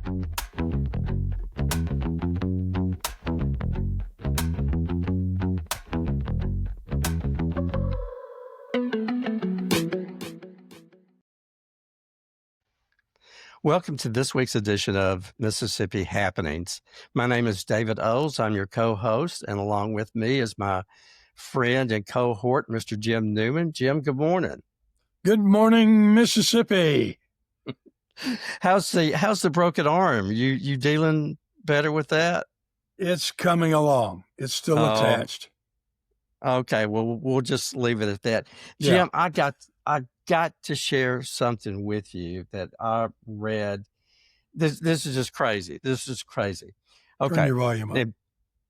Welcome to this week's edition of Mississippi Happenings. My name is David Oles. I'm your co-host, and along with me is my friend and cohort, Mr. Jim Newman. Jim, good morning. Good morning, Mississippi. How's the broken arm? You dealing better with that? It's coming along. It's still attached. Okay, well, we'll just leave it at that. Jim, I got to share something with you that I read. This is just crazy. This is crazy. Okay. Turn your volume up.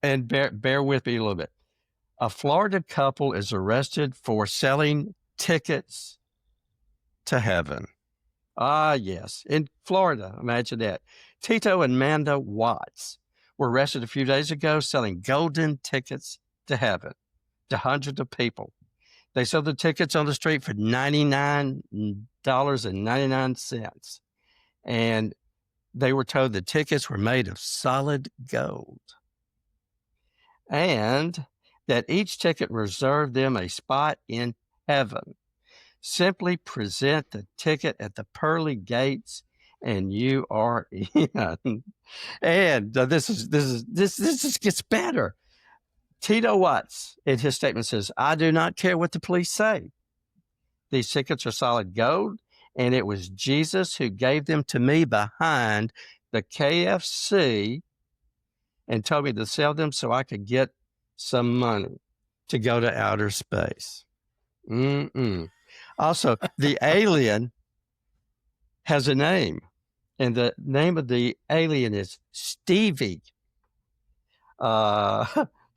And bear with me a little bit. A Florida couple is arrested for selling tickets to heaven. Ah, yes. In Florida, imagine that. Tito and Manda Watts were arrested a few days ago selling golden tickets to heaven to hundreds of people. They sold the tickets on the street for $99.99. And they were told the tickets were made of solid gold. And that each ticket reserved them a spot in heaven. Simply present the ticket at the pearly gates and you are in. And this just gets better. Tito Watts, in his statement, says, "I do not care what the police say. These tickets are solid gold, and it was Jesus who gave them to me behind the KFC and told me to sell them so I could get some money to go to outer space." Also, the alien has a name, and the name of the alien is Stevie.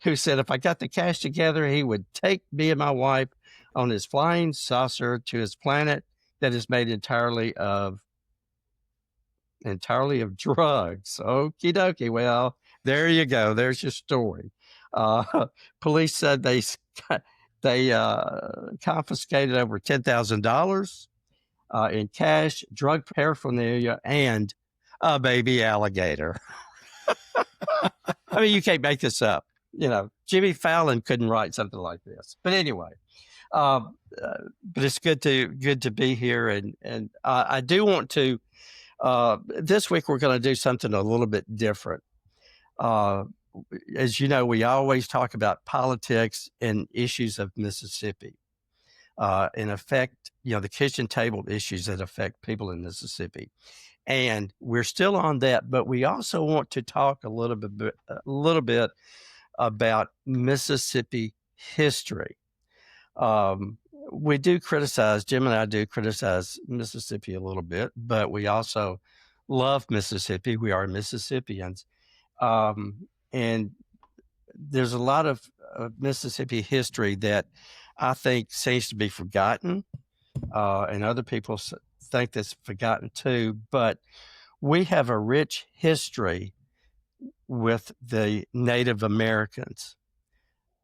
Who said if I got the cash together, he would take me and my wife on his flying saucer to his planet that is made entirely of drugs. Okie dokie. Well, there you go. There's your story. Police said they confiscated over $10,000 in cash, drug paraphernalia, and a baby alligator. I mean, you can't make this up. You know, Jimmy Fallon couldn't write something like this. But anyway, but it's good to be here, and I do want to. This week we're going to do something a little bit different. As you know, we always talk about politics and issues of Mississippi, and affect the kitchen table issues that affect people in Mississippi. And we're still on that, but we also want to talk a little bit about Mississippi history. We do criticize, Jim and I do criticize Mississippi a little bit, but we also love Mississippi. We are Mississippians. And there's a lot of Mississippi history that I think seems to be forgotten, and other people think that's forgotten too. But we have a rich history with the Native Americans.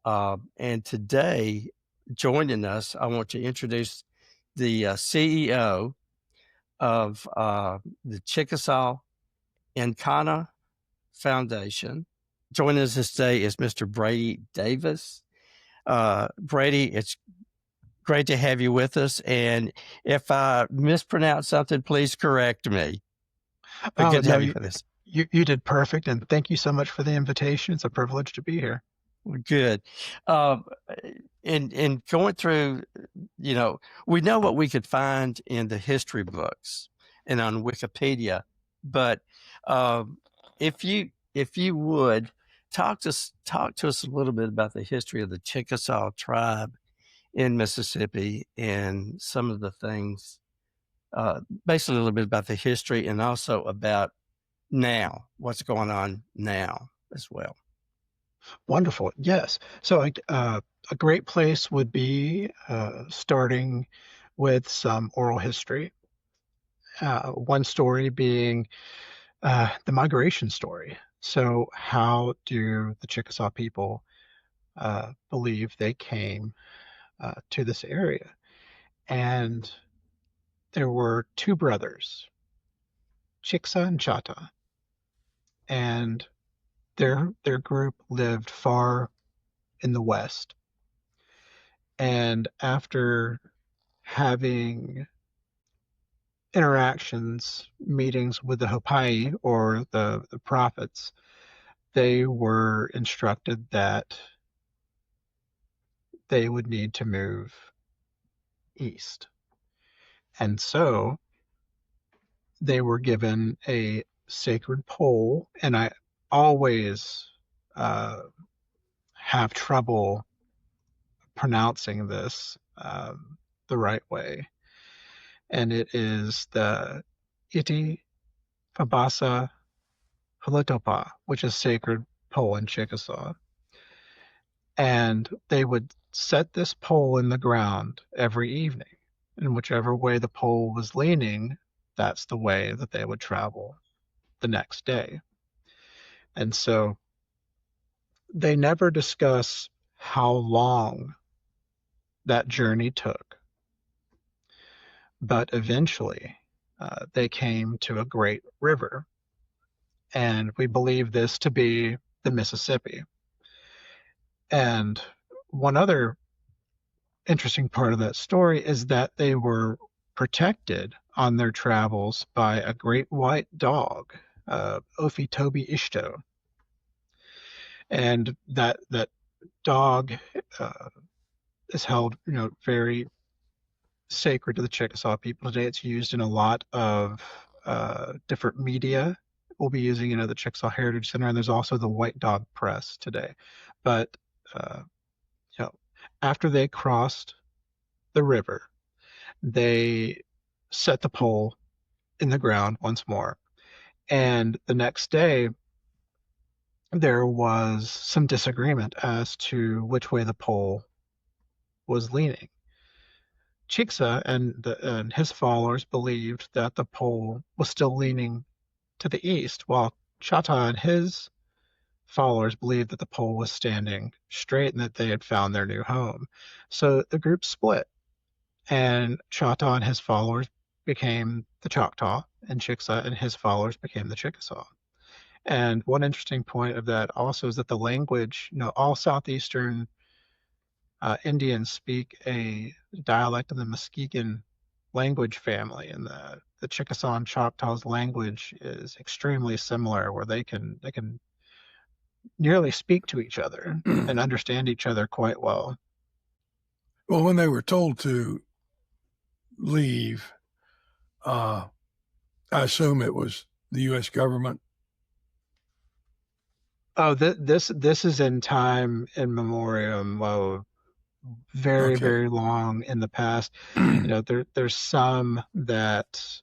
And today, joining us, I want to introduce the CEO of the Chickasaw Inkana Foundation. Joining us this day is Mr. Brady Davis. Brady, it's great to have you with us. And if I mispronounce something, please correct me. But good to have you for this. You did perfect, and thank you so much for the invitation. It's a privilege to be here. Good. In going through, we know what we could find in the history books and on Wikipedia, but if you would talk to us a little bit about the history of the Chickasaw tribe in Mississippi and some of the things, basically a little bit about the history and also about now, what's going on now as well. Wonderful. Yes. So a great place would be starting with some oral history. One story being the migration story. So how do the Chickasaw people believe they came to this area? And there were two brothers, Chickasaw and Chata, and their group lived far in the west. And after having interactions, meetings with the Hopai or the prophets, they were instructed that they would need to move east. And so they were given a sacred pole, and I always uh, have trouble pronouncing this the right way. And it is the Iti Fabasa Holotopa, which is sacred pole in Chickasaw. And they would set this pole in the ground every evening. And whichever way the pole was leaning, that's the way that they would travel the next day. And so they never discuss how long that journey took. But eventually, they came to a great river. And we believe this to be the Mississippi. And one other interesting part of that story is that they were protected on their travels by a great white dog, Toby Ishto. And that dog is held, very sacred to the Chickasaw people today. It's used in a lot of different media. We'll be using, the Chickasaw Heritage Center, and there's also the White Dog Press today. But uh, you know, after they crossed the river, they set the pole in the ground once more. And the next day, there was some disagreement as to which way the pole was leaning. Chickasaw and his followers believed that the pole was still leaning to the east, while Chata and his followers believed that the pole was standing straight and that they had found their new home. So the group split, and Chata and his followers became the Choctaw, and Chickasaw and his followers became the Chickasaw. And one interesting point of that also is that the language, all southeastern Indians speak a dialect of the Muskegon language family, and the Chickasaw and Choctaw's language is extremely similar, where they can nearly speak to each other and understand each other quite well. Well, when they were told to leave, I assume it was the U.S. government. Oh, this is in time in memoriam. Very, Okay. very long in the past. There's some that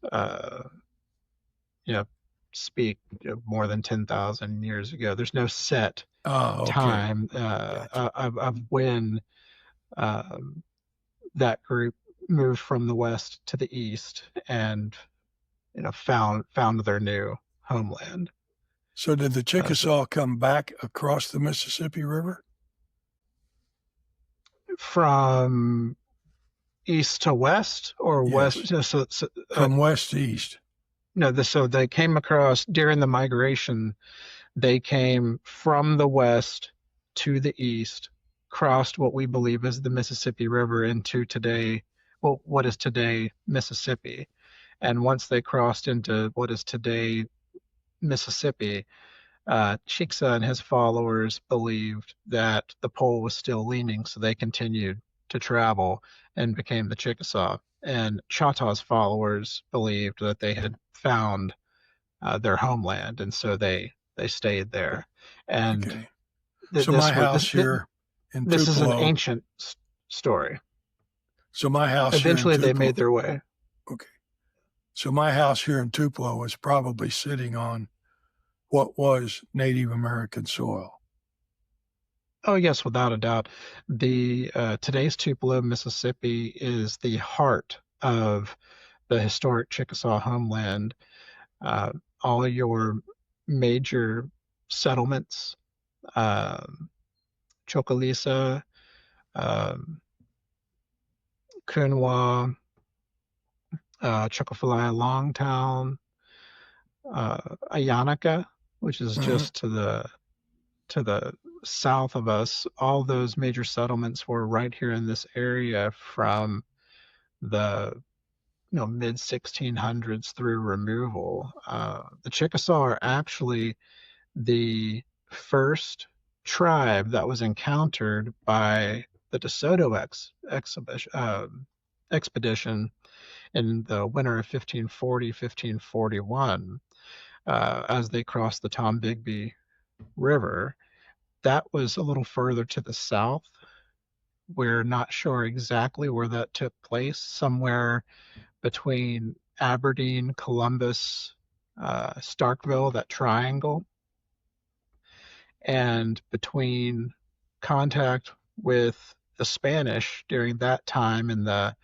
speak more than 10,000 years ago. There's no set Oh, okay. time Gotcha. of when that group moved from the west to the east and found their new homeland. So did the So Chickasaw come back across the Mississippi River? from east to west or west? Yes. From west to east. No, so they came across during the migration. They came from the west to the east, crossed what we believe is the Mississippi River into today, well, what is today Mississippi. And once they crossed into what is today Mississippi, Chickasaw and his followers believed that the pole was still leaning, so they continued to travel and became the Chickasaw. And Choctaw's followers believed that they had found their homeland, and so they stayed there. And Okay. th- So my this was house here in this is an Tupelo. ancient story. So my house here in Eventually, they made Tupelo. their way. Okay. So my house here in Tupelo was probably sitting on what was Native American soil. Oh yes, without a doubt. The today's Tupelo, Mississippi, is the heart of the historic Chickasaw homeland. Uh, all of your major settlements, um, Chocolisa, um, Kunwa, Chocofalaya Longtown, Ayanaka, which is Mhm. just to the south of us. All those major settlements were right here in this area from the mid 1600s through removal. The Chickasaw are actually the first tribe that was encountered by the DeSoto expedition in the winter of 1540, 1541, as they crossed the Tombigbee River. That was a little further to the south. We're not sure exactly where that took place, somewhere between Aberdeen, Columbus, Starkville, that triangle, and between contact with the Spanish during that time in the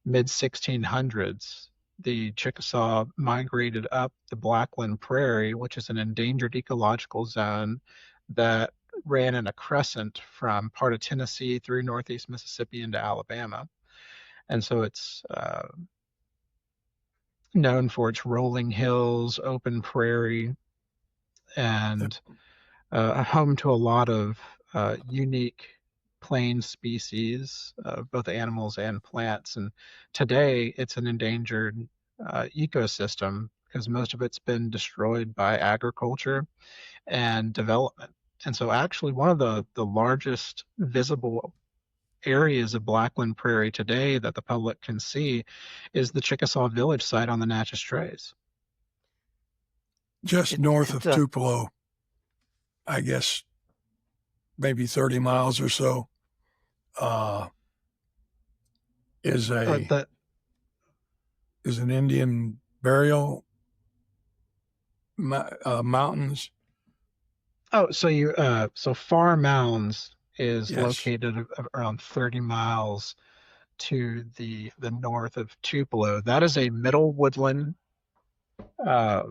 mid 1600s. The Chickasaw migrated up the Blackland Prairie, which is an endangered ecological zone that ran in a crescent from part of Tennessee through northeast Mississippi into Alabama. And so it's known for its rolling hills, open prairie, and home to a lot of unique plain species, both animals and plants. And today it's an endangered ecosystem because most of it's been destroyed by agriculture and development. And so, actually, one of the largest visible areas of Blackland Prairie today that the public can see is the Chickasaw Village site on the Natchez Trace. Just It north it, of Tupelo, I guess maybe 30 miles or so, uh, is a The is an Indian burial mountains. Oh, so Far Mounds is Yes, located around 30 miles to the north of Tupelo. That is a middle woodland uh,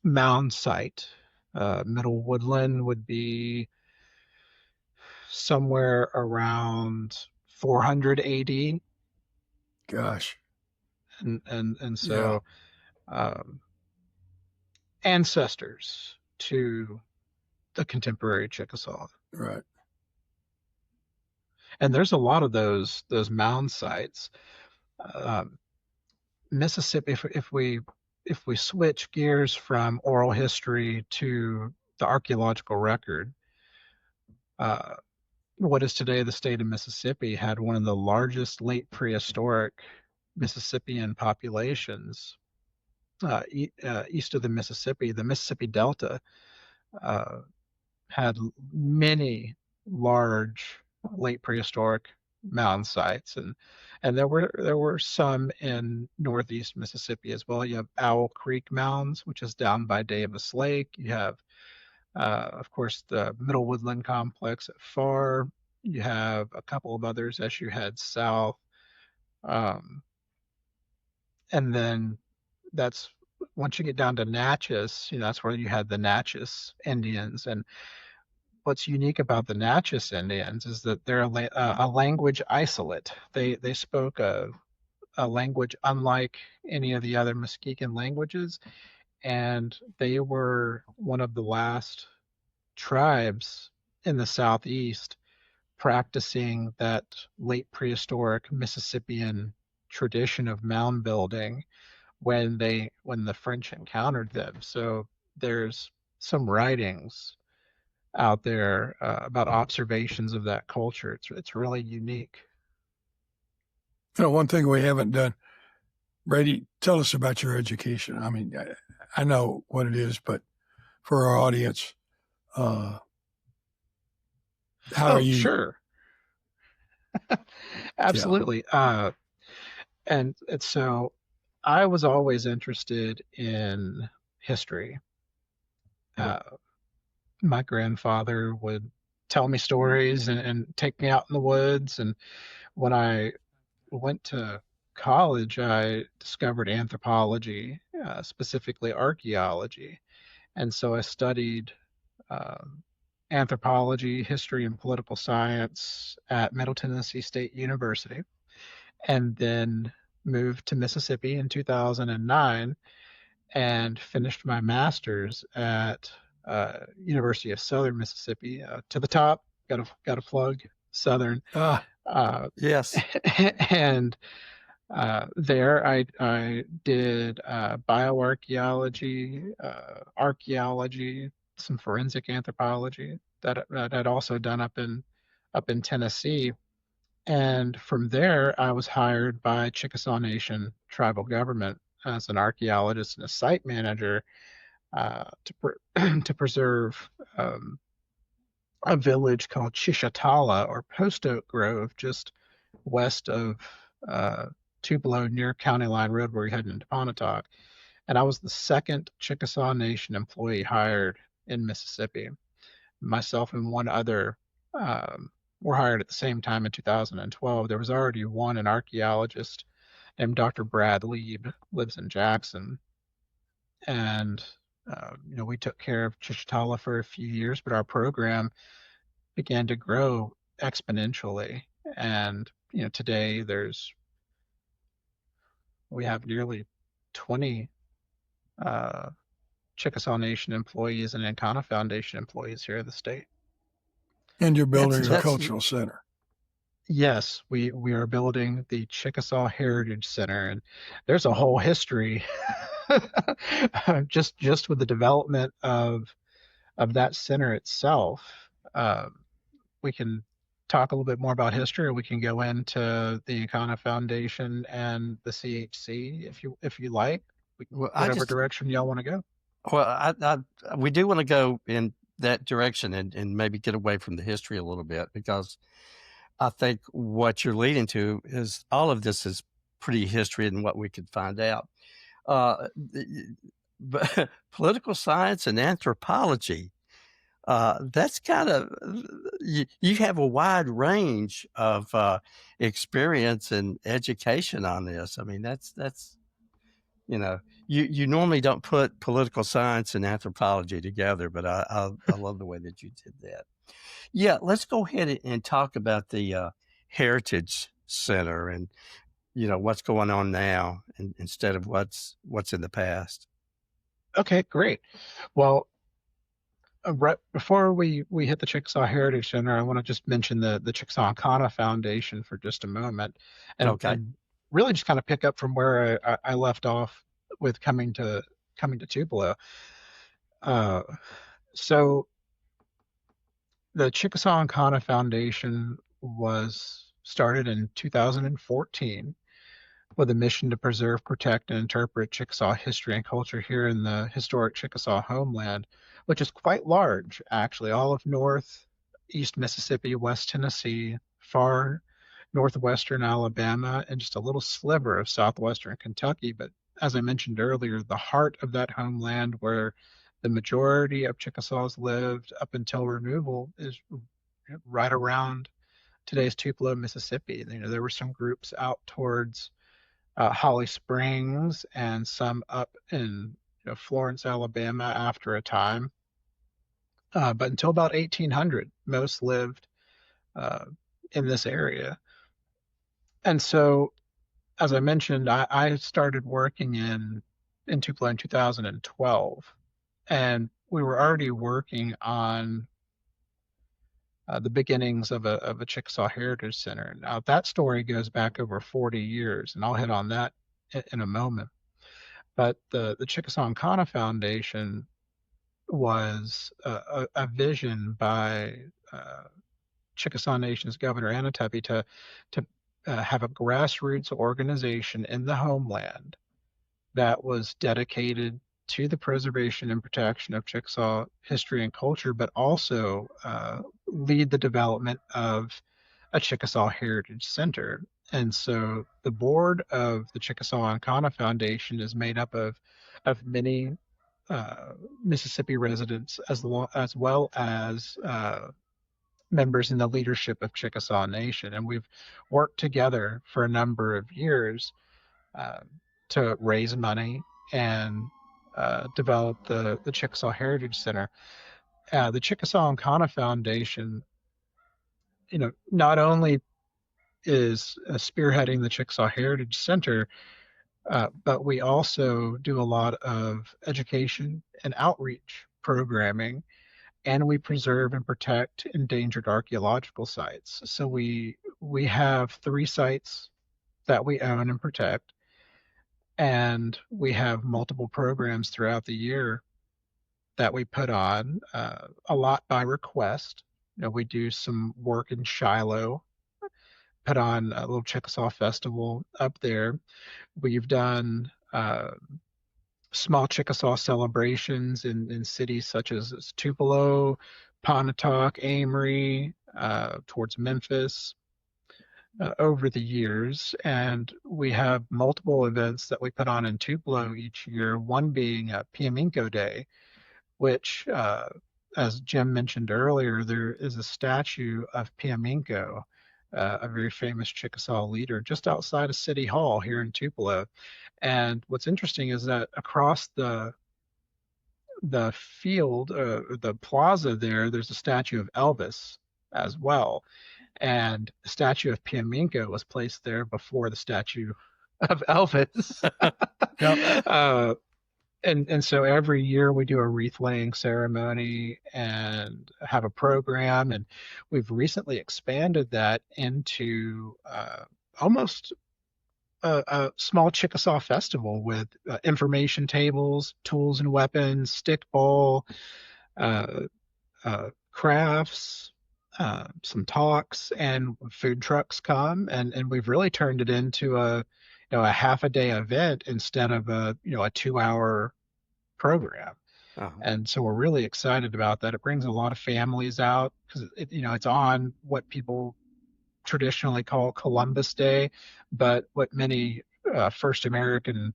mound site. Middle woodland would be somewhere around 400 AD, gosh, and yeah, so um, ancestors to the contemporary Chickasaw. right. And there's a lot of those mound sites. Um, Mississippi, if we switch gears from oral history to the archaeological record, uh, what is today the state of Mississippi had one of the largest late prehistoric Mississippian populations east of the Mississippi Delta. Uh, had many large late prehistoric mound sites, and there were some in northeast Mississippi as well. You have Owl Creek mounds, which is down by Davis Lake. You have of course the Middle Woodland complex at Far. You have a couple of others as you head south, um, and then that's once you get down to Natchez, that's where you had the Natchez Indians. And what's unique about the Natchez Indians is that they're a language isolate. They spoke a language unlike any of the other Muskegon languages, and they were one of the last tribes in the southeast practicing that late prehistoric Mississippian tradition of mound building when the French encountered them. So there's some writings out there about observations of that culture. It's really unique. One thing we haven't done, Brady, tell us about your education. I mean, I know what it is, but for our audience, uh, how are Oh, you? sure, Yeah, absolutely. And it's so I was always interested in history. Uh, my grandfather would tell me stories and take me out in the woods. And when I went to college, I discovered anthropology, specifically archaeology. And so I studied um, anthropology, history, and political science at Middle Tennessee State University, and then moved to Mississippi in 2009 and finished my master's at University of Southern Mississippi. To the top, got to plug Southern. Ah, Uh, Yes. and there I did bioarchaeology, archaeology, some forensic anthropology that I'd also done up in Tennessee. And from there, I was hired by Chickasaw Nation tribal government as an archaeologist and a site manager to preserve a village called Chishatala or Post Oak Grove, just west of uh, Tupelo near County Line Road, where we head into Pontotoc. And I was the second Chickasaw Nation employee hired in Mississippi. Myself and one other were hired at the same time in 2012. There was already one, an archaeologist named Dr. Brad Lieb, lives in Jackson. And, we took care of Chichatala for a few years, but our program began to grow exponentially. And, today we have nearly 20 uh, Chickasaw Nation employees and Incana Foundation employees here in the state. and you're That's building a that's cultural center. Yes, we are building the Chickasaw Heritage Center, and there's a whole history just with the development of that center itself. Um, we can talk a little bit more about history, or we can go into the Incana Foundation and the CHC if you like, well, I whatever just direction y'all want to go. well, we do want to go in that direction and maybe get away from the history a little bit because I think what you're leading to is all of this is pretty history and what we could find out. But political science and anthropology, that's kind of you have a wide range of experience and education on this. I mean, that's you normally don't put political science and anthropology together, but I love the way that you did that. Yeah, let's go ahead and talk about the Heritage Center and what's going on now instead of what's in the past. Okay, great. Well, right before we hit the Chickasaw Heritage Center, I want to just mention the Chickasaw Inkana Foundation for just a moment, Okay. and really just kind of pick up from where I left off with coming to Tupelo. Uh, so the Chickasaw Inkana Foundation was started in 2014 with a mission to preserve, protect, and interpret Chickasaw history and culture here in the historic Chickasaw homeland, which is quite large, actually. All of East Mississippi, West Tennessee, far northwestern Alabama, and just a little sliver of southwestern Kentucky. But as I mentioned earlier, the heart of that homeland where the majority of Chickasaws lived up until removal is right around today's Tupelo, Mississippi. There were some groups out towards Holly Springs and some up in Florence, Alabama after a time. But until about 1800, most lived uh, in this area. And so, as I mentioned, I started working in Tupelo in 2012, and we were already working on the beginnings of a Chickasaw Heritage Center. Now, that story goes back over 40 years, and I'll hit on that in a moment. But the Chickasaw Inkana Foundation was a vision by Chickasaw Nation's Governor Anatopi to have a grassroots organization in the homeland that was dedicated to the preservation and protection of Chickasaw history and culture, but also lead the development of a Chickasaw Heritage Center. And so the board of the Chickasaw Inkana Foundation is made up of many Mississippi residents as well as members in the leadership of Chickasaw Nation. And we've worked together for a number of years uh, to raise money and develop the Chickasaw Heritage Center. The Chickasaw Inkana Foundation, not only is spearheading the Chickasaw Heritage Center, But we also do a lot of education and outreach programming, and we preserve and protect endangered archaeological sites. So we have 3 sites that we own and protect, and we have multiple programs throughout the year that we put on, a lot by request. We do some work in Shiloh, put on a little Chickasaw festival up there. We've done small Chickasaw celebrations in cities such as Tupelo, Pontotoc, Amory, towards Memphis, over the years. And we have multiple events that we put on in Tupelo each year, one being Piaminko Day, which, as Jim mentioned earlier, there is a statue of Piaminko, a very famous Chickasaw leader, just outside of City Hall here in Tupelo. And what's interesting is that across the field, the plaza there, there's a statue of Elvis as well. And the statue of Piaminko was placed there before the statue of Elvis. Yep. And so every year we do a wreath laying ceremony and have a program, and we've recently expanded that into almost a small Chickasaw festival with information tables, tools and weapons, stickball, uh, crafts, some talks, and food trucks come, and we've really turned it into a half a day event instead of a 2 hour program. Uh-huh. And so we're really excited about that. It brings a lot of families out because it's on what people traditionally call Columbus Day, but what many First American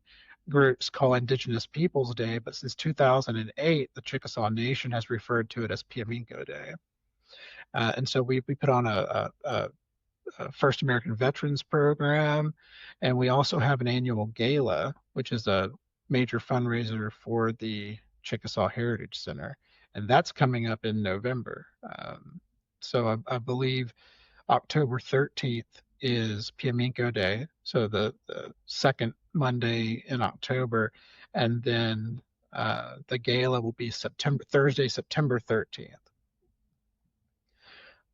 groups call Indigenous Peoples Day. But since 2008, the Chickasaw Nation has referred to it as Piaminko Day. And so we put on a First American Veterans Program, and we also have an annual gala, which is a major fundraiser for the Chickasaw Heritage Center, and that's coming up in November. So I believe October 13th is Piaminko Day, so the second Monday in October, and then the gala will be Thursday, September 13th.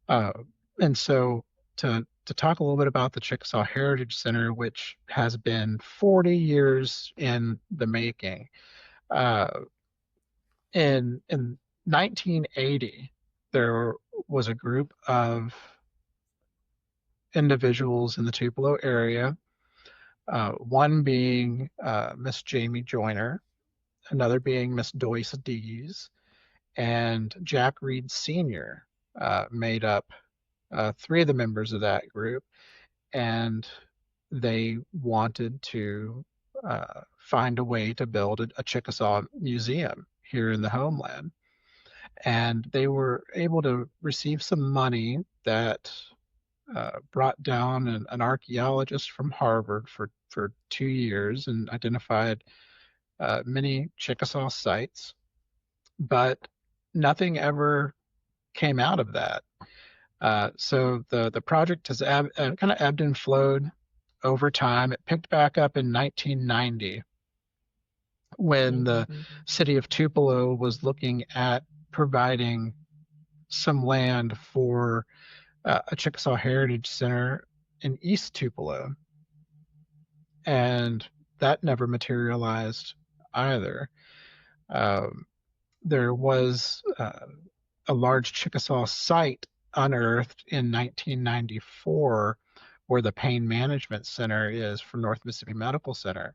Uh, and so to talk a little bit about the Chickasaw Heritage Center, which has been 40 years in the making. Uh, in 1980, there was a group of individuals in the Tupelo area, one being Miss Jamie Joyner, another being Miss Doyce Dees, and Jack Reed Sr. Made up 3 of the members of that group, and they wanted to find a way to build a Chickasaw museum here in the homeland. And they were able to receive some money that brought down an archaeologist from Harvard for 2 years and identified many Chickasaw sites, but nothing ever came out of that. So the project has kind of ebbed and flowed over time. It picked back up in 1990 when the city of Tupelo was looking at providing some land for a Chickasaw Heritage Center in East Tupelo, and that never materialized either. There was a large Chickasaw site unearthed in 1994 where the pain management center is for North Mississippi Medical Center.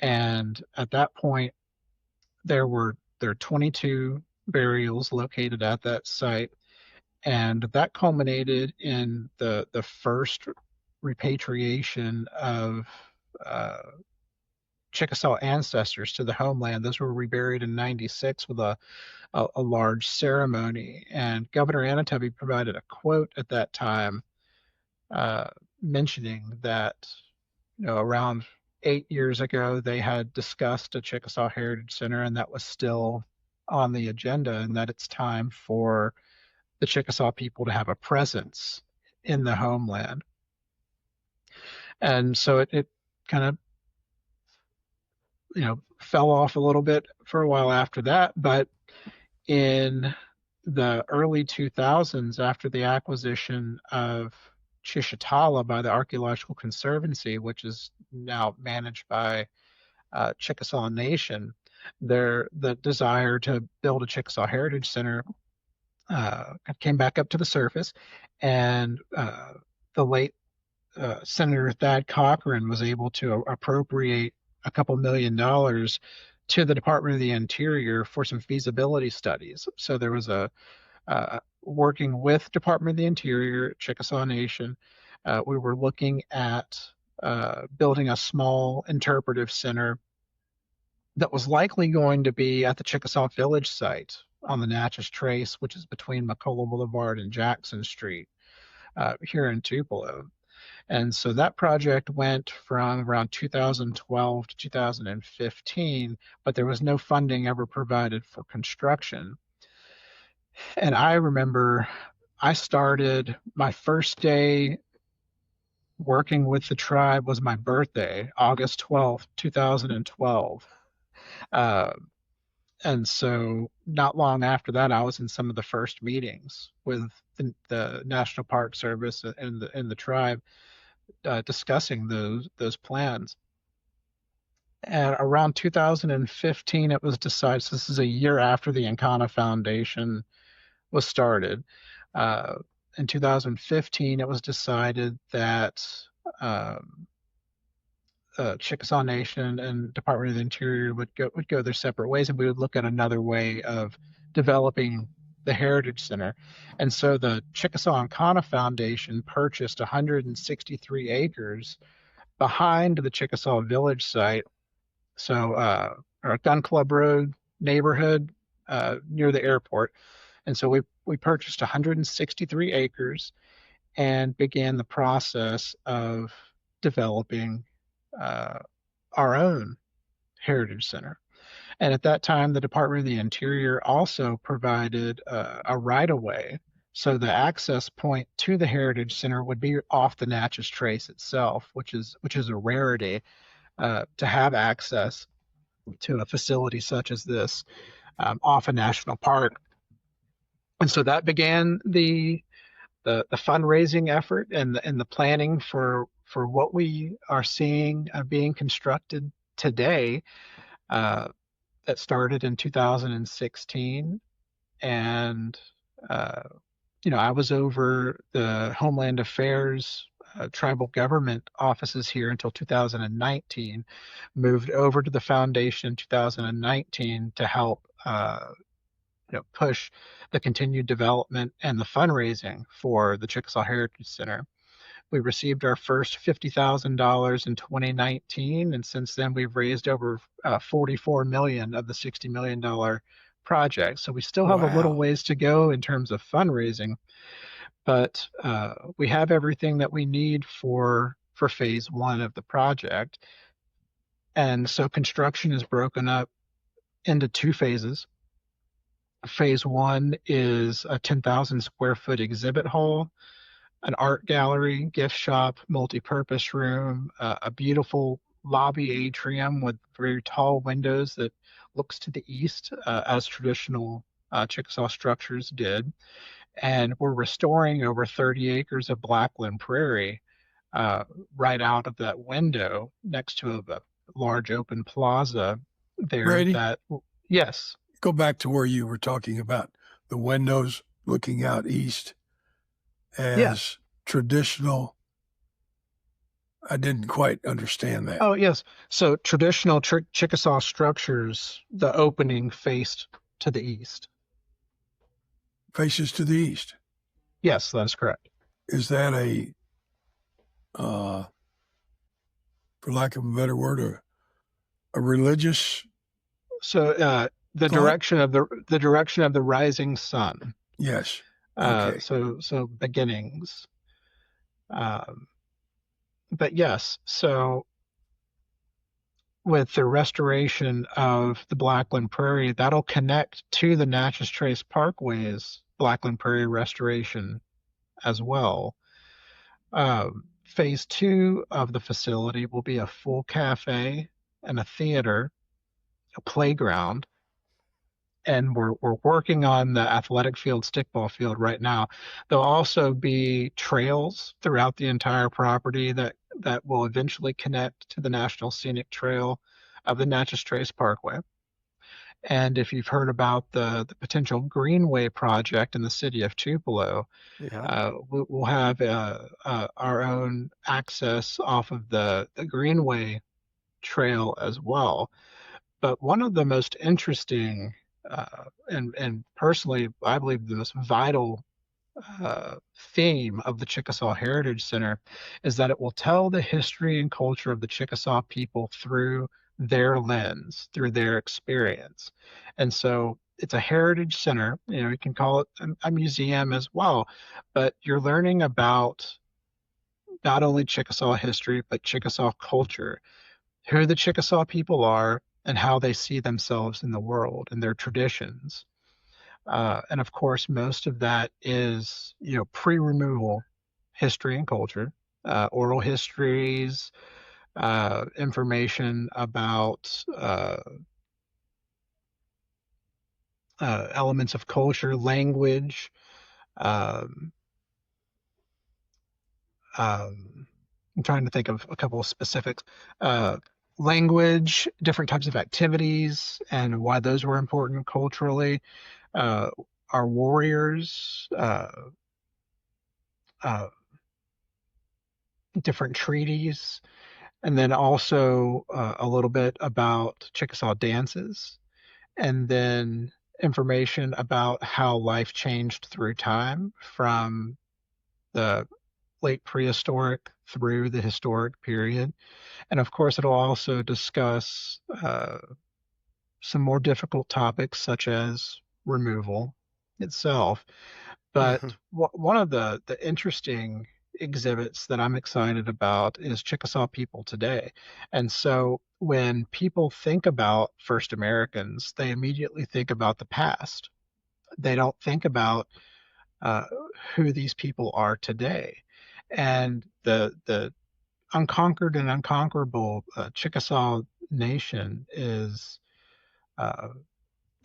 And at that point, there are 22 burials located at that site, and that culminated in the first repatriation of Chickasaw ancestors to the homeland. Those were reburied in '96 with a large ceremony. And Governor Anatobi provided a quote at that time, mentioning that around 8 years ago they had discussed a Chickasaw Heritage Center, and that was still on the agenda, and that it's time for the Chickasaw people to have a presence in the homeland. And so it kind of fell off a little bit for a while after that. But in the early 2000s, after the acquisition of Chichatala by the Archaeological Conservancy, which is now managed by Chickasaw Nation, the desire to build a Chickasaw Heritage Center came back up to the surface, and the late Senator Thad Cochran was able to appropriate a couple $1 million to the Department of the Interior for some feasibility studies. So there was a working with Department of the Interior, Chickasaw Nation, we were looking at building a small interpretive center that was likely going to be at the Chickasaw Village site on the Natchez Trace, which is between McCullough Boulevard and Jackson Street here in Tupelo. And so that project went from around 2012 to 2015, but there was no funding ever provided for construction. And I remember I started my first day working with the tribe was my birthday, August 12th, 2012. Uh, and so not long after that, I was in some of the first meetings with the National Park Service and the tribe discussing those plans. And around 2015, it was decided. So this is a year after the Incana Foundation was started. In 2015, it was decided that Chickasaw Nation and Department of the Interior would go their separate ways, and we would look at another way of developing the Heritage Center. And so the Chickasaw Inkana Foundation purchased 163 acres behind the Chickasaw Village site, so our Gun Club Road neighborhood near the airport. And so we purchased 163 acres and began the process of developing our own Heritage Center. And at that time, the Department of the Interior also provided a right-of-way. So the access point to the Heritage Center would be off the Natchez Trace itself, which is a rarity to have access to a facility such as this off a national park. And so that began the fundraising effort and the planning for what we are seeing being constructed today. That started in 2016, and I was over the Homeland Affairs tribal government offices here until 2019. Moved over to the foundation in 2019 to help push the continued development and the fundraising for the Chickasaw Heritage Center. We received our first $50,000 in 2019, and since then we've raised over $44 million of the $60 million project. So we still have a little ways to go in terms of fundraising, but we have everything that we need for phase one of the project. And so construction is broken up into two phases. Phase one is a 10,000 square foot exhibit hall, an art gallery, gift shop, multi-purpose room, a beautiful lobby atrium with very tall windows that looks to the east, as traditional Chickasaw structures did. And we're restoring over 30 acres of blackland prairie right out of that window next to a large open plaza there. Brady? Yes. Go back to where you were talking about the windows looking out east as traditional. I didn't quite understand that. Oh, yes. So traditional Chickasaw structures, the opening faced to the east. Faces to the east? Yes, that is correct. Is that for lack of a better word, a religious? So the direction of the rising sun. Yes. Okay. So beginnings. But yes, so with the restoration of the Blackland Prairie, that'll connect to the Natchez Trace Parkway's Blackland Prairie restoration as well. Phase two of the facility will be a full cafe and a theater a playground, and we're working on the athletic field, stickball field right now. There'll also be trails throughout the entire property that will eventually connect to the National Scenic Trail of the Natchez Trace Parkway. And if you've heard about the potential Greenway project in the city of Tupelo, Yeah. we'll have our own access off of the Greenway trail as well. But one of the most interesting and personally, I believe the most vital theme of the Chickasaw Heritage Center is that it will tell the history and culture of the Chickasaw people through their lens, through their experience. And so it's a heritage center. You can call it a museum as well, but you're learning about not only Chickasaw history, but Chickasaw culture, who the Chickasaw people are, and how they see themselves in the world and their traditions. And of course, most of that is, pre-removal history and culture, oral histories, information about elements of culture, language, um, I'm trying to think of a couple of specifics. Uh, Language, different types of activities, and why those were important culturally. Uh, our warriors, uh, different treaties, and then also a little bit about Chickasaw dances, and then information about how life changed through time from the late prehistoric through the historic period. And of course, it'll also discuss some more difficult topics such as removal itself. But Mhm. one of the interesting exhibits that I'm excited about is Chickasaw people today. And so when people think about First Americans, they immediately think about the past. They don't think about uh, who these people are today. And the unconquered and unconquerable Chickasaw Nation is uh,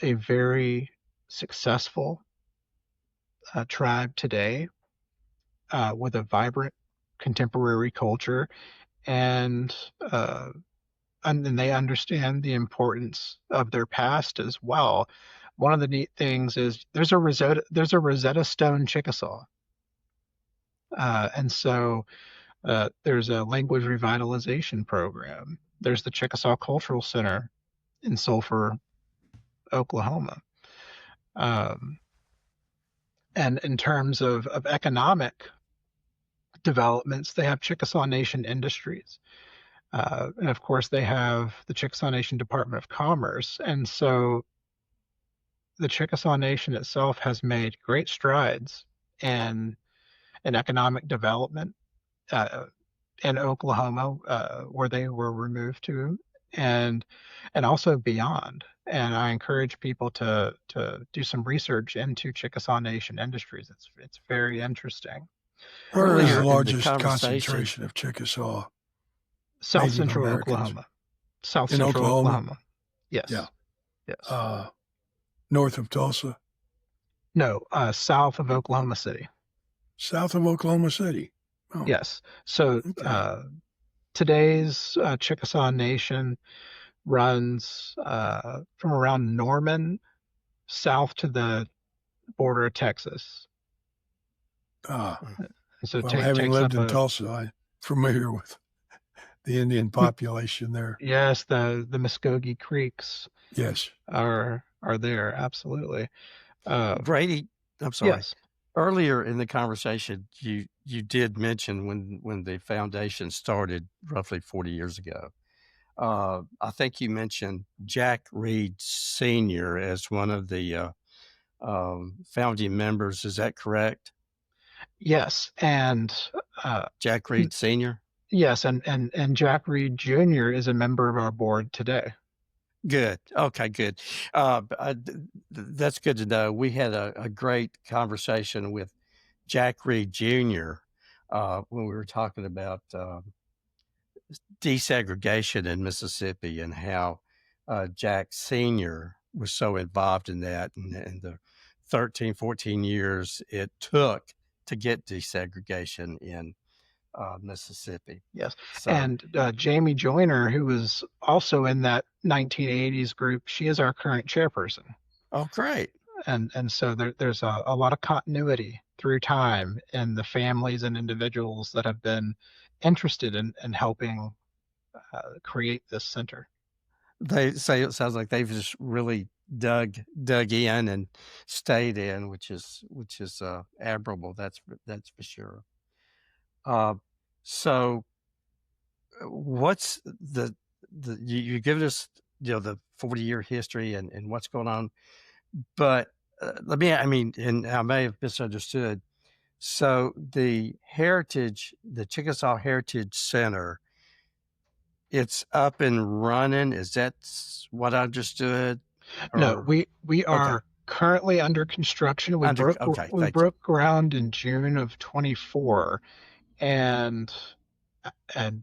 a very successful tribe today with a vibrant contemporary culture, and uh, and they understand the importance of their past as well. One of the neat things is there's a Rosetta Stone Chickasaw, and so there's a language revitalization program. There's the Chickasaw Cultural Center in Sulphur, Oklahoma. Um, and in terms of economic developments, they have Chickasaw Nation Industries. And of course, they have the Chickasaw Nation Department of Commerce. And so the Chickasaw Nation itself has made great strides in, in economic development uh, in Oklahoma, where they were removed to, and and also beyond. And I encourage people to do some research into Chickasaw Nation Industries. It's very interesting. Where is Earlier the in the largest conversation, concentration of Chickasaw South Native Central Americans? Oklahoma. South In Central Oklahoma? Oklahoma. Yeah. Yes. Yes. Uh, North of Tulsa? No, south of Oklahoma City. South of Oklahoma City? Oh, Yes. So okay. today's Chickasaw Nation runs from around Norman south to the border of Texas. Ah, So well, having takes lived up in a Tulsa, I'm familiar with the Indian population there. yes, the Muskogee Creeks Yes. are there absolutely. Uh, Brady, I'm sorry. yes, Earlier in the conversation, you did mention when the foundation started roughly 40 years ago. I think you mentioned Jack Reed Sr. as one of the founding members. Is that correct? yes, and uh, Jack Reed Sr.? yes, and Jack Reed Jr. is a member of our board today. Good. Okay, good. That's good to know. We had a great conversation with Jack Reed Jr. When we were talking about desegregation in Mississippi and how Jack Sr. was so involved in that, and the 13, 14 years it took to get desegregation in Mississippi. Yes. So, And Jamie Joyner, who was also in that 1980s group, she is our current chairperson. oh, great. And so there's a lot of continuity through time in the families and individuals that have been interested in helping create this center. They say it sounds like they've just really dug in and stayed in, which is admirable. That's for sure. Uh, so, what's you give us the 40-year history and what's going on, but I mean, and I may have misunderstood. So the Chickasaw Heritage Center, it's up and running. Is that what I understood? No, Or we okay, are currently under construction. okay, We thank you. broke ground in June of 24, and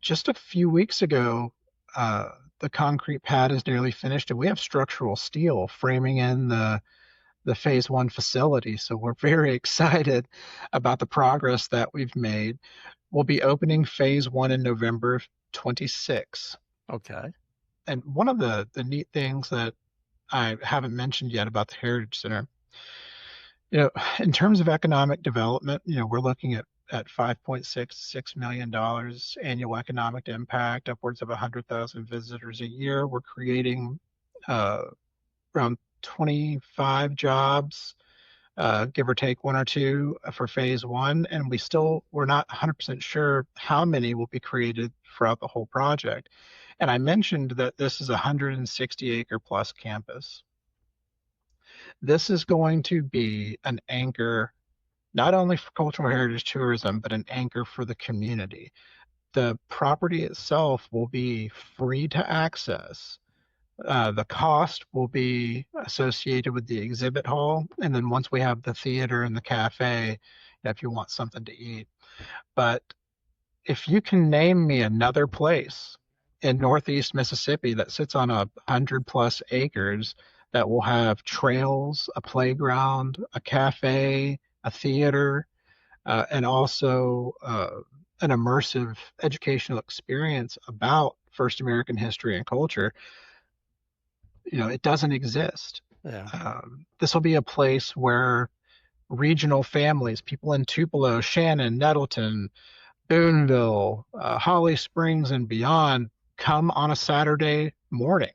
just a few weeks ago, the concrete pad is nearly finished, and we have structural steel framing in the phase one facility. So we're very excited about the progress that we've made. We'll be opening phase one in November of 26. Okay, And one of the neat things that I haven't mentioned yet about the Heritage Center, in terms of economic development, we're looking at $5.66 million annual economic impact, upwards of 100,000 visitors a year. We're creating uh, around 25 jobs, give or take one or two for phase one, and we're not 100% sure how many will be created throughout the whole project. And I mentioned that this is a 160-acre plus campus. This is going to be an anchor not only for cultural heritage tourism, but an anchor for the community. The property itself will be free to access. The cost will be associated with the exhibit hall, and then once we have the theater and the cafe, if you want something to eat. But if you can name me another place in Northeast Mississippi that sits on 100+ acres that will have trails, a playground, a cafe, a theater, and also an immersive educational experience about First American history and culture, it doesn't exist. yeah, This will be a place where regional families, people in Tupelo, Shannon, Nettleton, Boonville, Holly Springs, and beyond, come on a Saturday morning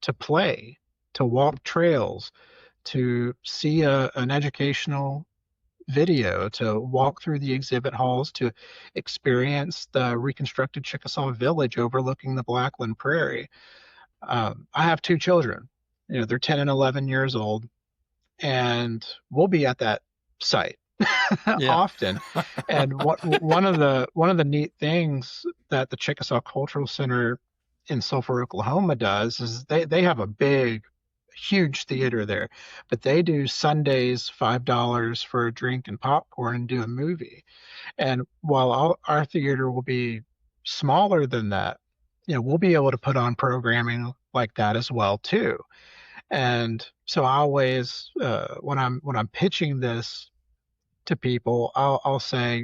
to play, to walk trails, to see an educational video, to walk through the exhibit halls, to experience the reconstructed Chickasaw village overlooking the Blackland Prairie. I have two children. They're 10 and 11 years old, and we'll be at that site yeah, often. And one of the neat things that the Chickasaw Cultural Center in Sulphur, Oklahoma does is they have a huge theater there, but they do Sundays $5 for a drink and popcorn and do a movie. And while our theater will be smaller than that, we'll be able to put on programming like that as well too. And so I always, when I'm pitching this to people, I'll say,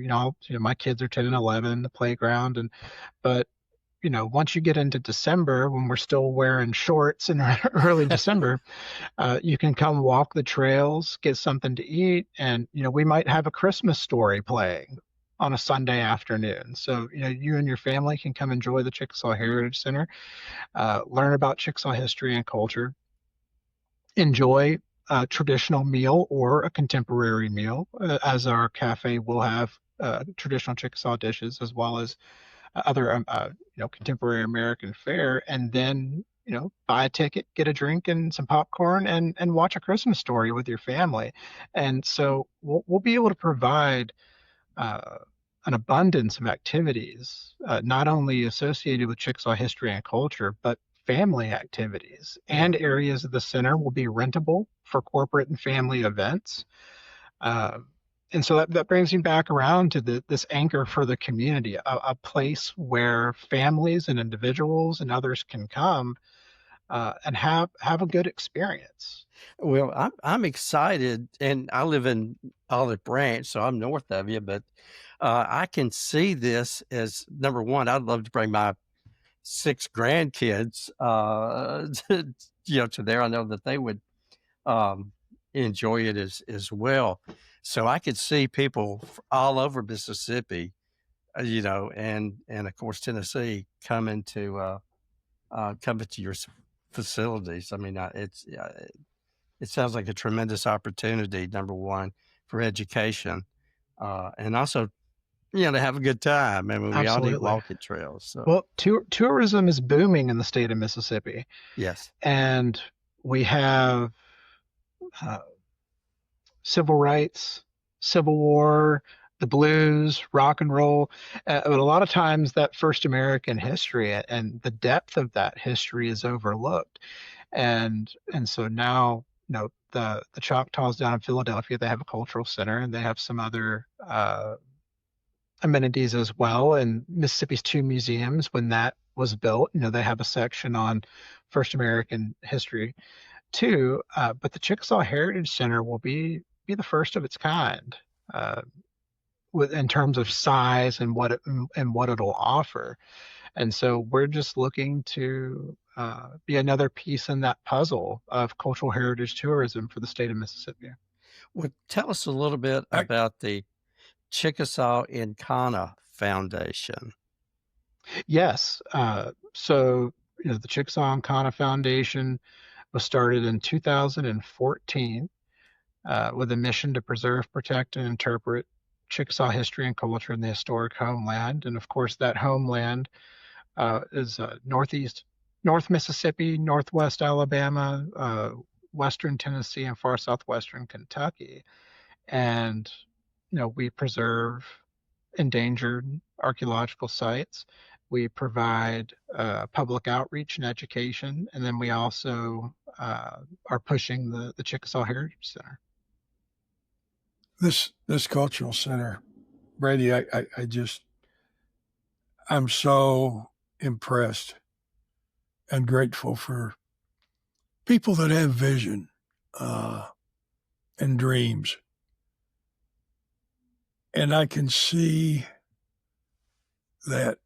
my kids are 10 and 11, the playground, but once you get into December, when we're still wearing shorts in early December, you can come walk the trails, get something to eat, and we might have a Christmas story playing on a Sunday afternoon. So you and your family can come enjoy the Chickasaw Heritage Center, learn about Chickasaw history and culture, enjoy a traditional meal or a contemporary meal, as our cafe will have traditional Chickasaw dishes as well as other contemporary American fare, and then buy a ticket, get a drink and some popcorn, and watch a Christmas story with your family. And so we'll be able to provide uh, an abundance of activities, not only associated with Chickasaw history and culture, but family activities. yeah, And areas of the center will be rentable for corporate and family events. Uh, and so that brings me back around to this anchor for the community, a place where families and individuals and others can come and have a good experience. Well, I'm excited, and I live in Olive Branch, so I'm north of you, but I can see this as number one. I'd love to bring my 6 grandkids, to, to there. I know that they would um, enjoy it as well. So I could see people all over Mississippi, and of course Tennessee coming to your facilities. I mean, it sounds like a tremendous opportunity. Number one, for education, and also to have a good time. I mean, we all need Absolutely. walking trails. So Well, tourism is booming in the state of Mississippi, yes, and we have uh, civil rights, Civil War, the blues, rock and roll. But a lot of times that first American history and the depth of that history is overlooked. And so now, the Choctaws down in Philadelphia, they have a cultural center and they have some other amenities as well. And Mississippi's two museums, when that was built, they have a section on first American history too. But the Chickasaw Heritage Center will be the first of its kind, uh, in terms of size and what it'll offer. And so we're just looking to be another piece in that puzzle of cultural heritage tourism for the state of Mississippi. well, tell us a little bit I, about the Chickasaw Inkana Foundation. Yes. So, the Chickasaw Inkana Foundation was started in 2014 with a mission to preserve, protect, and interpret Chickasaw history and culture in the historic homeland. And of course, that homeland is North Mississippi, Northwest Alabama, Western Tennessee, and far southwestern Kentucky. And, we preserve endangered archaeological sites. We provide public outreach and education, and then we also are pushing the Chickasaw Heritage Center. this cultural center, Brady, I'm so impressed and grateful for people that have vision and dreams. And I can see that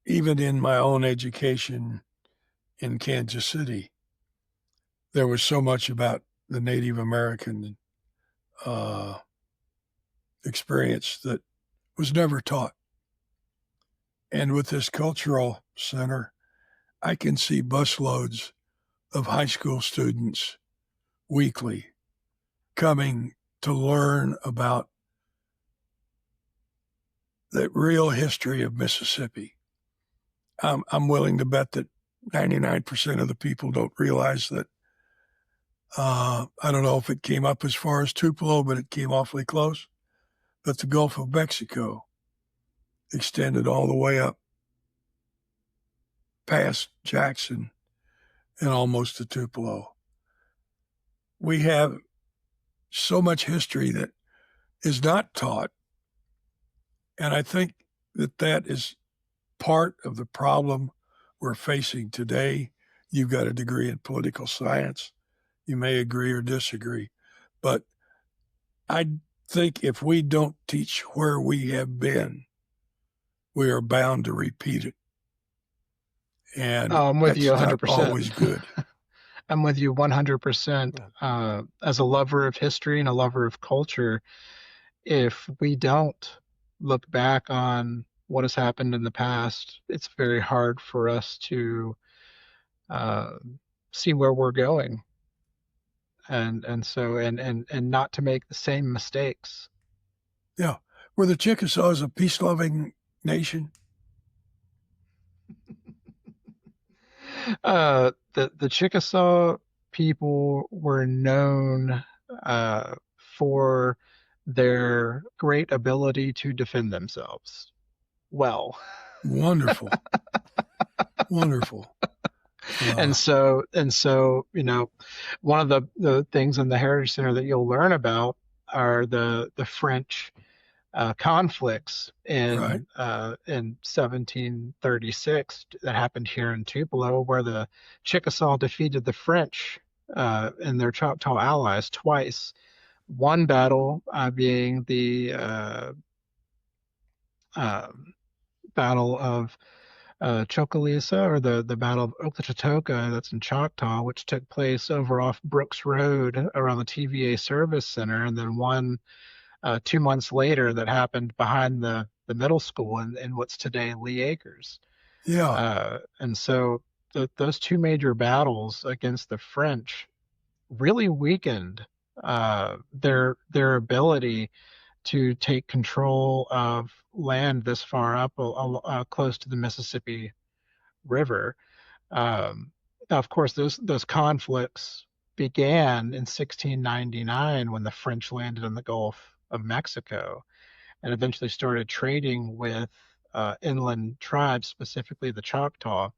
even in my own education in Kansas City, there was so much about the Native American experience that was never taught. And with this cultural center, I can see busloads of high school students weekly coming to learn about the real history of Mississippi. I'm willing to bet that 99% of the people don't realize that. I don't know if it came up as far as Tupelo, but it came awfully close. But the Gulf of Mexico extended all the way up past Jackson and almost to Tupelo. We have so much history that is not taught. And I think that is part of the problem we're facing today. You've got a degree in political science. You may agree or disagree. But I think if we don't teach where we have been, we are bound to repeat it. And I'm with you that's not 100%. always good. I'm with you 100%. As a lover of history and a lover of culture, if we don't look back on what has happened in the past, it's very hard for us to see where we're going, and not to make the same mistakes. Yeah. Were the Chickasaws a peace-loving nation? The Chickasaw people were known for their great ability to defend themselves well. Wonderful. Wonderful. And so, one of the things in the Heritage Center that you'll learn about are the French conflicts Right. in 1736 that happened here in Tupelo, where the Chickasaw defeated the French and their Choctaw allies twice. One battle being the uh, Battle of Chocalisa, or the Battle of Oklahoma, that's in Choctaw, which took place over off Brooks Road around the TVA Service Center, and then one 2 months later that happened behind the middle school in what's today Lee Acres. Yeah. And so those two major battles against the French really weakened their ability to take control of land this far up close to the Mississippi River. Now, of course, those conflicts began in 1699 when the French landed in the Gulf of Mexico and eventually started trading with inland tribes, specifically the Choctaw.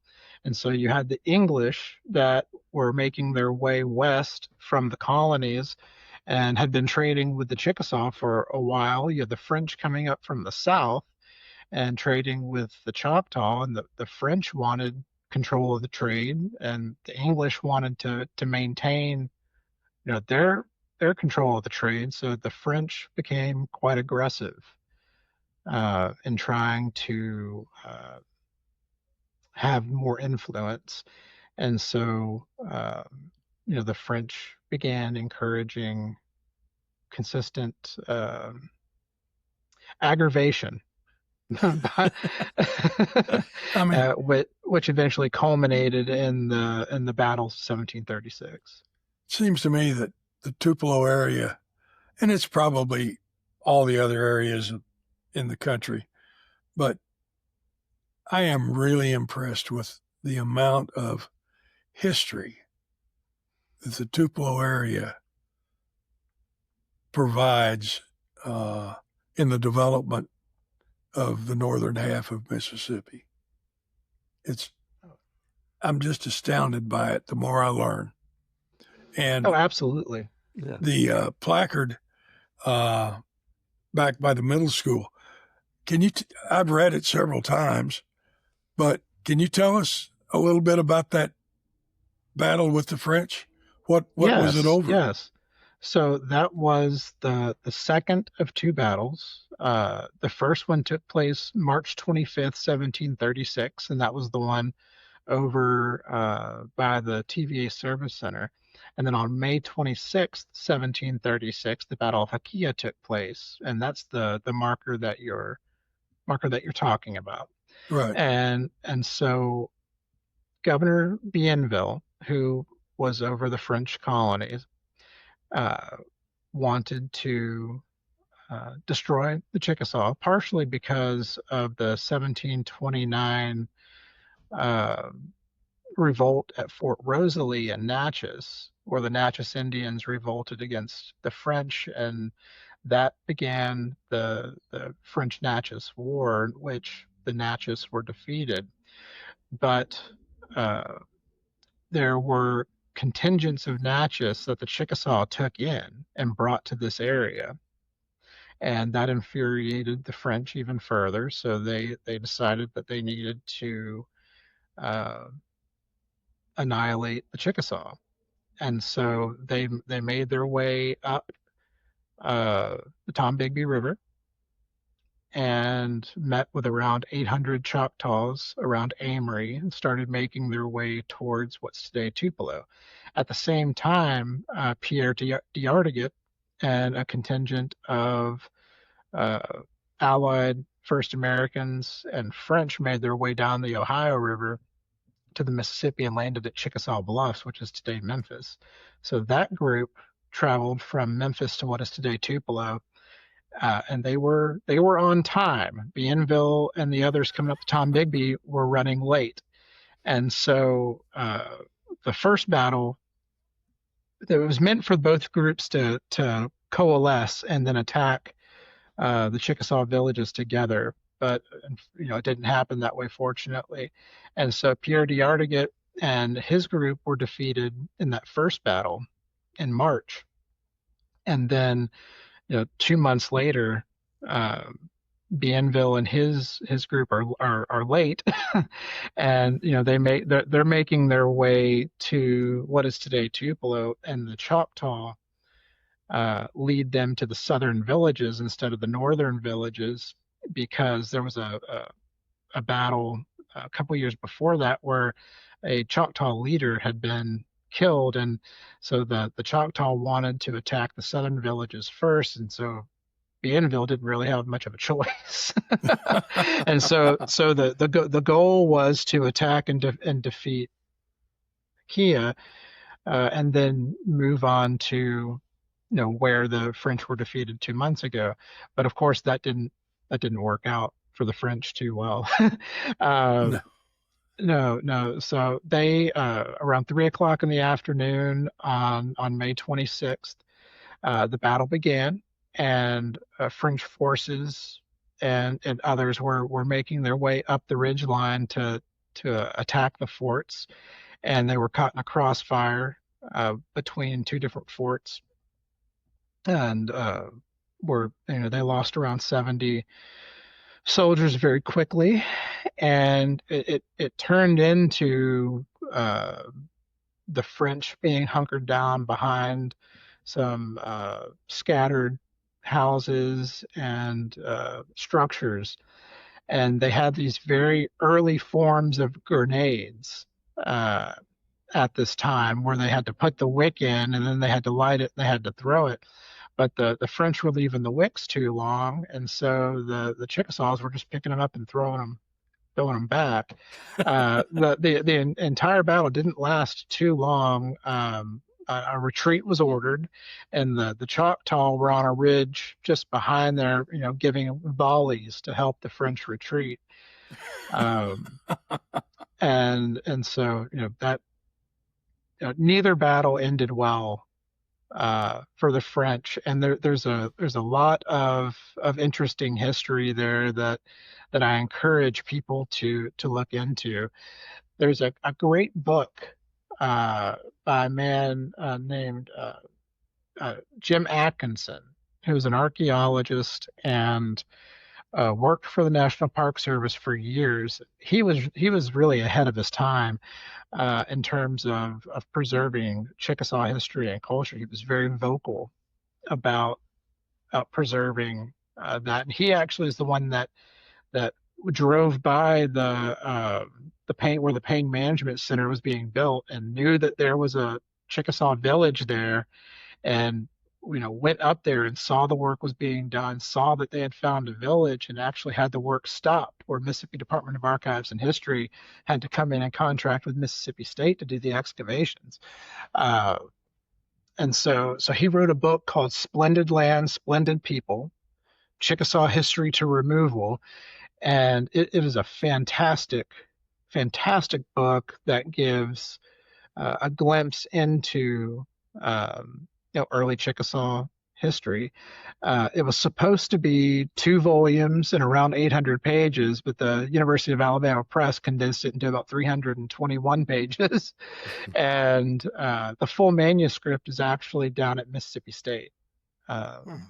And so you had the English that were making their way west from the colonies and had been trading with the Chickasaw for a while. You had the French coming up from the south and trading with the Choctaw, and the French wanted control of the trade, and the English wanted to maintain, their control of the trade. So the French became quite aggressive in trying to have more influence. And so, the French began encouraging consistent aggravation, I mean, which eventually culminated in the Battle of 1736. it seems to me that the Tupelo area, and it's probably all the other areas in the country, but I am really impressed with the amount of history that the Tupelo area provides in the development of the northern half of Mississippi. I'm just astounded by it the more I learn. And Oh, absolutely. Yeah. the placard back by the middle school, I've read it several times, but can you tell us a little bit about that battle with the French? What was it Yes, over? yes. So that was the second of two battles. The first one took place March 25th, 1736, and that was the one over by the TVA Service Center. And then on May 26th, 1736, the Battle of Hakia took place, and that's the marker that you're talking about. Right. And so Governor Bienville, who was over the French colonies, uh, wanted to destroy the Chickasaw, partially because of the 1729 uh, revolt at Fort Rosalie in Natchez, where the Natchez Indians revolted against the French, and that began the French Natchez War, in which the Natchez were defeated. But uh, there were contingents of Natchez that the Chickasaw took in and brought to this area. And that infuriated the French even further. So they decided that they needed to uh, annihilate the Chickasaw. And so they made their way up the Tombigbee River and met with around 800 Choctaws around Amory and started making their way towards what's today Tupelo. At the same time, Pierre d'Artaguet and a contingent of uh, Allied First Americans and French made their way down the Ohio River to the Mississippi and landed at Chickasaw Bluffs, which is today Memphis. So that group traveled from Memphis to what is today Tupelo, and they were on time. Bienville and the others coming up to Tombigbee were running late, and so the first battle, it was meant for both groups to coalesce and then attack the Chickasaw villages together. But it didn't happen that way, fortunately. And so Pierre d'Artaguet and his group were defeated in that first battle in March. And then, 2 months later, Bienville and his group are late, and they're making their way to what is today Tupelo, and the Choctaw lead them to the southern villages instead of the northern villages because there was a battle a couple years before that where a Choctaw leader had been killed, and so the Choctaw wanted to attack the southern villages first, and so Bienville didn't really have much of a choice. And so the goal was to attack and defeat Kia, and then move on to where the French were defeated 2 months ago. But of course that didn't work out for the French too well. uh, No. no. So they around 3 o'clock in the afternoon on May 26th, the battle began, and French forces and others were making their way up the ridge line to attack the forts, and they were caught in a crossfire between two different forts, and they lost around 70 soldiers very quickly, and it turned into the French being hunkered down behind some scattered houses and structures, and they had these very early forms of grenades uh, at this time where they had to put the wick in and then they had to light it and they had to throw it. But the French were leaving the wicks too long, and so the Chickasaws were just picking them up and throwing them back. The entire battle didn't last too long. A retreat was ordered, and the Choctaw were on a ridge just behind there, giving volleys to help the French retreat. Um, and so that neither battle ended well for the French, and there's a lot of interesting history there that I encourage people to look into. There's a great book by a man named Jim Atkinson, who's an archaeologist and worked for the National Park Service for years. He was really ahead of his time in terms of preserving Chickasaw history and culture. He was very vocal about preserving that. And he actually is the one that drove by the paint where the pain management center was being built and knew that there was a Chickasaw village there, and went up there and saw the work was being done, saw that they had found a village, and actually had the work stopped, where Mississippi Department of Archives and History had to come in and contract with Mississippi State to do the excavations. And so he wrote a book called Splendid Land, Splendid People, Chickasaw History to Removal. And it is a fantastic book that gives a glimpse into early Chickasaw history. It was supposed to be 2 volumes and around 800 pages, but the University of Alabama Press condensed it into about 321 pages. And the full manuscript is actually down at Mississippi State in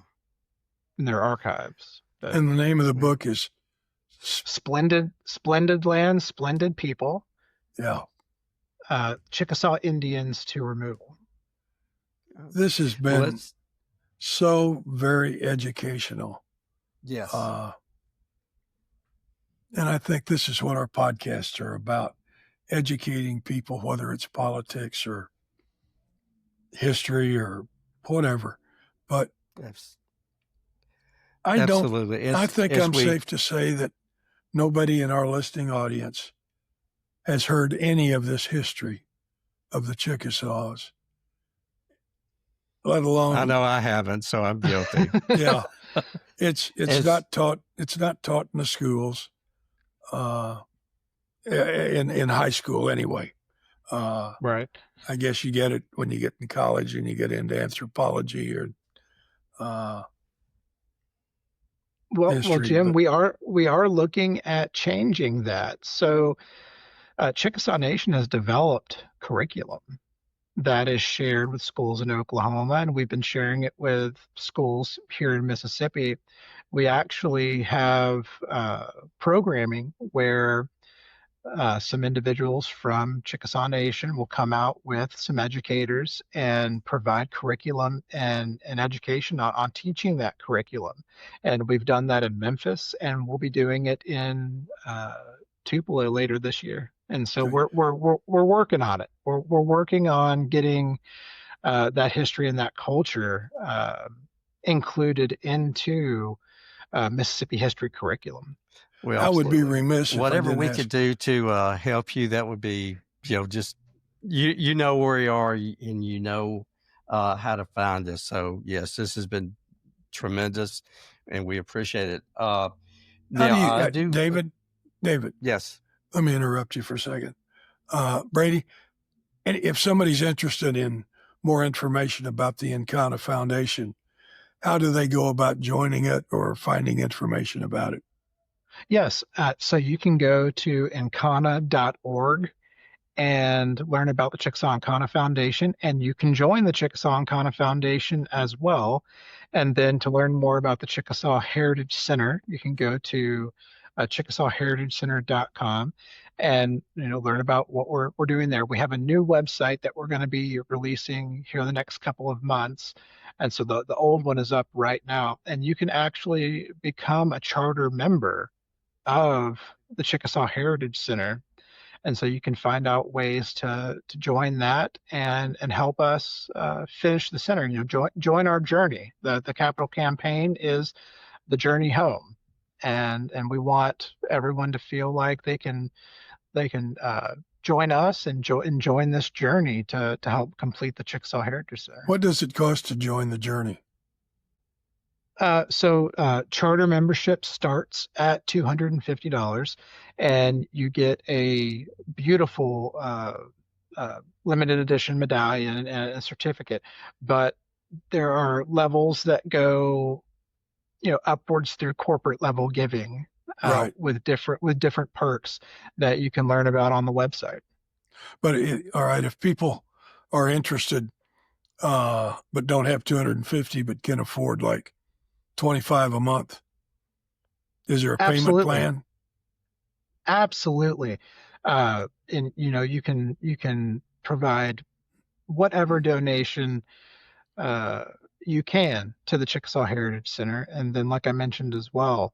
their archives. But, And the name of the book is Splendid Land, Splendid People. Yeah. Chickasaw Indians to Removal. This has been so very educational. Yes. And I think this is what our podcasts are about, educating people, whether it's politics or history or whatever. But Absolutely. I think I'm safe to say that nobody in our listening audience has heard any of this history of the Chickasaws, let alone. I know I haven't, so I'm guilty. Yeah, it's not taught. It's not taught in the schools, in high school anyway. Right. I guess you get it when you get in college and you get into anthropology or. Well, Jim, we are looking at changing that. So, Chickasaw Nation has developed curriculum that is shared with schools in Oklahoma, and we've been sharing it with schools here in Mississippi. We actually have programming where some individuals from Chickasaw Nation will come out with some educators and provide curriculum and education on teaching that curriculum. And we've done that in Memphis, and we'll be doing it in Tupelo later this year. And so Okay. we're working on it. We're working on getting that history and that culture included into Mississippi history curriculum. Well, I would be Absolutely. remiss if I whatever didn't we ask. could do to help you, that would be, just you know where you are, and you know how to find us. So yes, this has been tremendous, and we appreciate it. How do Now you, I do, David, yes. let me interrupt you for a second. Brady, and if somebody's interested in more information about the Incana Foundation, how do they go about joining it or finding information about it? Yes, so you can go to incana.org and learn about the Chickasaw Inkana Foundation, and you can join the Chickasaw Inkana Foundation as well. And then to learn more about the Chickasaw Heritage Center, you can go to ChickasawHeritageCenter.com and learn about what we're doing there. We have a new website that we're going to be releasing here in the next couple of months. And so the old one is up right now, and you can actually become a charter member of the Chickasaw Heritage Center, and so you can find out ways to join that and help us finish the center. Join our journey. The capital campaign is the journey home, and we want everyone to feel like they can join us and join this journey to help complete the Chickasaw Heritage Center. What does it cost to join the journey? So charter membership starts at $250, and you get a beautiful limited edition medallion and a certificate. But there are levels that go, upwards through corporate level giving Right. with different perks that you can learn about on the website. But all right, if people are interested, but don't have 250, but can afford like 25 a month, is there a payment Absolutely. plan? Absolutely. And you can provide whatever donation uh, you can to the Chickasaw Heritage Center, and then, like I mentioned as well,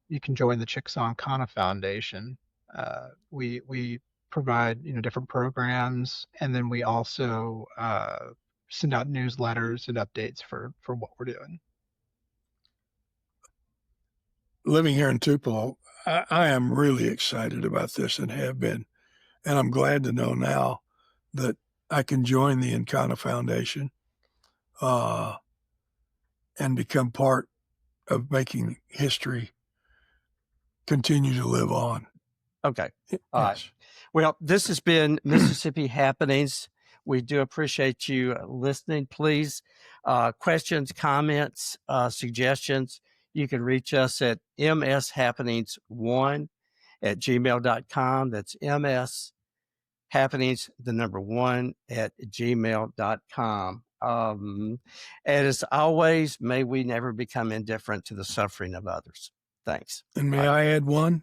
you can join the Chickasaw Inkana Foundation. We provide different programs, and then we also send out newsletters and updates for what we're doing. Living here in Tupelo, I am really excited about this and have been. And I'm glad to know now that I can join the Incana Foundation uh, and become part of making history continue to live on. Okay. All right. Yes. Well, this has been Mississippi Happenings. We do appreciate you listening. Please, questions, comments, suggestions, you can reach us at mshappenings1@gmail.com. That's mshappenings, the number 1 at gmail.com. And as always, may we never become indifferent to the suffering of others. Thanks. And may Bye. I add one?